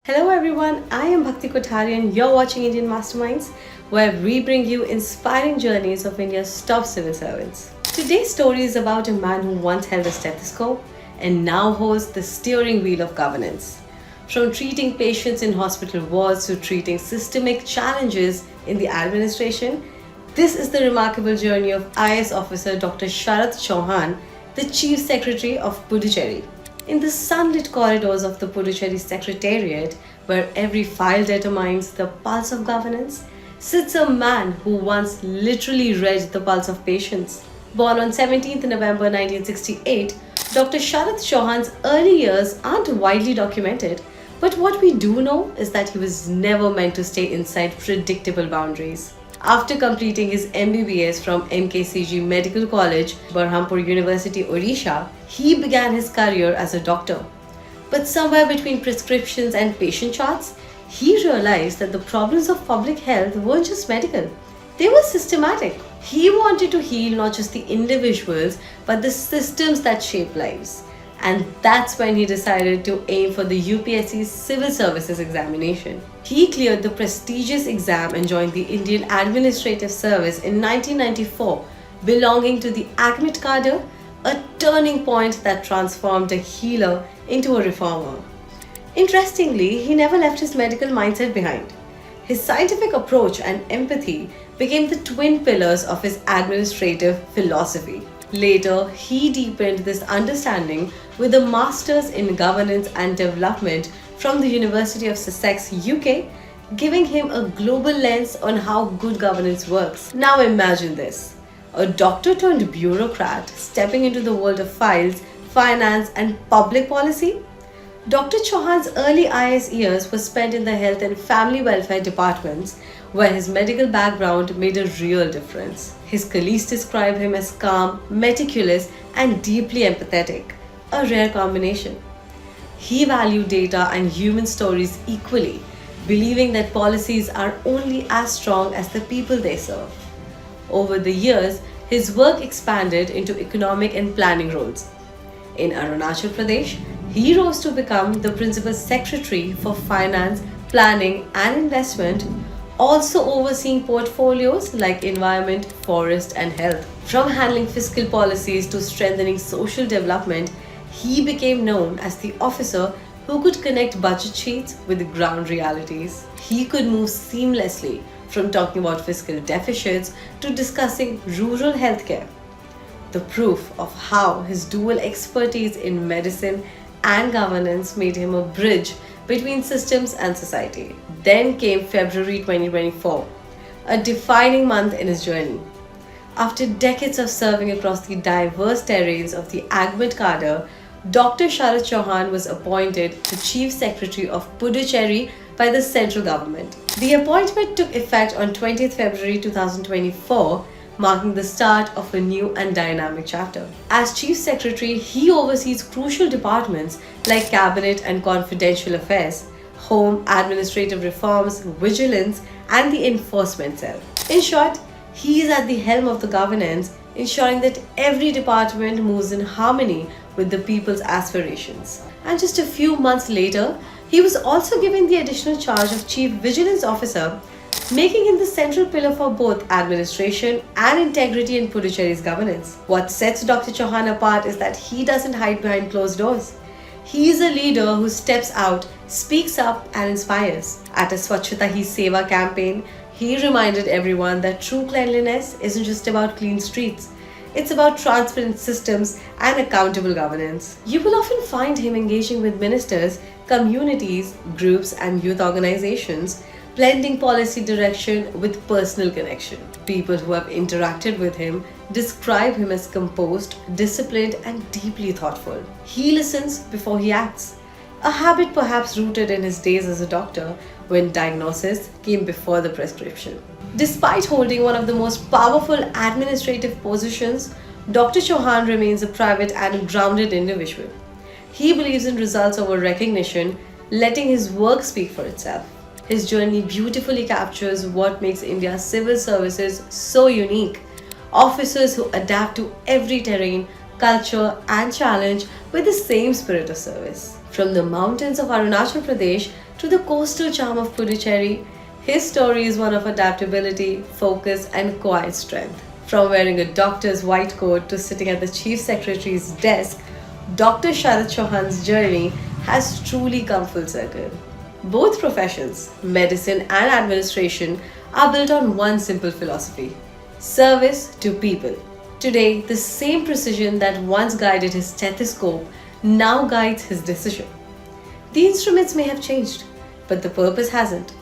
Hello everyone, I am Bhakti Kothari and you're watching Indian Masterminds, where we bring you inspiring journeys of India's top civil servants. Today's story is about a man who once held a stethoscope and now holds the steering wheel of governance. From treating patients in hospital wards to treating systemic challenges in the administration, this is the remarkable journey of IAS officer Dr. Sharath Chauhan, the Chief Secretary of Puducherry. In the sunlit corridors of the Puducherry Secretariat, where every file determines the pulse of governance, sits a man who once literally read the pulse of patients. Born on 17th November 1968, Dr. Sharath Chauhan's early years aren't widely documented, but what we do know is that he was never meant to stay inside predictable boundaries. After completing his MBBS from MKCG Medical College, Berhampur University, Odisha, he began his career as a doctor. But somewhere between prescriptions and patient charts, he realized that the problems of public health weren't just medical, they were systematic. He wanted to heal not just the individuals, but the systems that shape lives. And that's when he decided to aim for the UPSC's Civil Services examination. He cleared the prestigious exam and joined the Indian Administrative Service in 1994, belonging to the ACMET cadre, a turning point that transformed a healer into a reformer. Interestingly, he never left his medical mindset behind. His scientific approach and empathy became the twin pillars of his administrative philosophy. Later, he deepened this understanding with a Master's in Governance and Development from the University of Sussex, UK, giving him a global lens on how good governance works. Now imagine this: a doctor turned bureaucrat stepping into the world of files, finance, and public policy. Dr. Chauhan's early IAS years were spent in the health and family welfare departments, where his medical background made a real difference. His colleagues describe him as calm, meticulous, and deeply empathetic, a rare combination. He valued data and human stories equally, believing that policies are only as strong as the people they serve. Over the years, his work expanded into economic and planning roles. In Arunachal Pradesh, he rose to become the Principal Secretary for Finance, Planning and Investment, also overseeing portfolios like environment, forest and health. From handling fiscal policies to strengthening social development, he became known as the officer who could connect budget sheets with ground realities. He could move seamlessly from talking about fiscal deficits to discussing rural healthcare. The proof of how his dual expertise in medicine and governance made him a bridge between systems and society. Then came February 2024, a defining month in his journey. After decades of serving across the diverse terrains of the ACMET cadre, Dr. Sharath Chauhan was appointed the Chief Secretary of Puducherry by the central government. The appointment took effect on 20th February 2024, marking the start of a new and dynamic chapter. As Chief Secretary, he oversees crucial departments like Cabinet and Confidential Affairs, Home, Administrative Reforms, Vigilance, and the Enforcement Cell. In short, he is at the helm of the governance, ensuring that every department moves in harmony with the people's aspirations. And just a few months later, he was also given the additional charge of Chief Vigilance Officer, making him the central pillar for both administration and integrity in Puducherry's governance. What sets Dr. Chauhan apart is that he doesn't hide behind closed doors. He is a leader who steps out, speaks up, and inspires. At a Swachhata Hi Seva campaign, he reminded everyone that true cleanliness isn't just about clean streets. It's about transparent systems and accountable governance. You will often find him engaging with ministers, communities, groups, and youth organizations, blending policy direction with personal connection. People who have interacted with him describe him as composed, disciplined, and deeply thoughtful. He listens before he acts, a habit perhaps rooted in his days as a doctor when diagnosis came before the prescription. Despite holding one of the most powerful administrative positions, Dr. Chauhan remains a private and grounded individual. He believes in results over recognition, letting his work speak for itself. His journey beautifully captures what makes India's civil services so unique. Officers who adapt to every terrain, culture, and challenge with the same spirit of service. From the mountains of Arunachal Pradesh to the coastal charm of Puducherry, his story is one of adaptability, focus, and quiet strength. From wearing a doctor's white coat to sitting at the chief secretary's desk, Dr. Sharad Chauhan's journey has truly come full circle. Both professions, medicine and administration, are built on one simple philosophy: service to people. Today, the same precision that once guided his stethoscope now guides his decision. The instruments may have changed, but the purpose hasn't: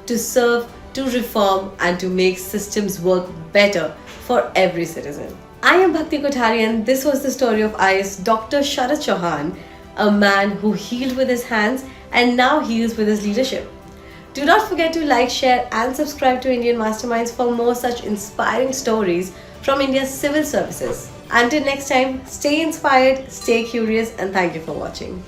to serve, to reform, and to make systems work better for every citizen. I am Bhakti Kothari, and this was the story of IS Dr. Sharad Chauhan, a man who healed with his hands and now heals with his leadership. Do not forget to like, share, and subscribe to Indian Masterminds for more such inspiring stories from India's civil services. Until next time, stay inspired, stay curious, and thank you for watching.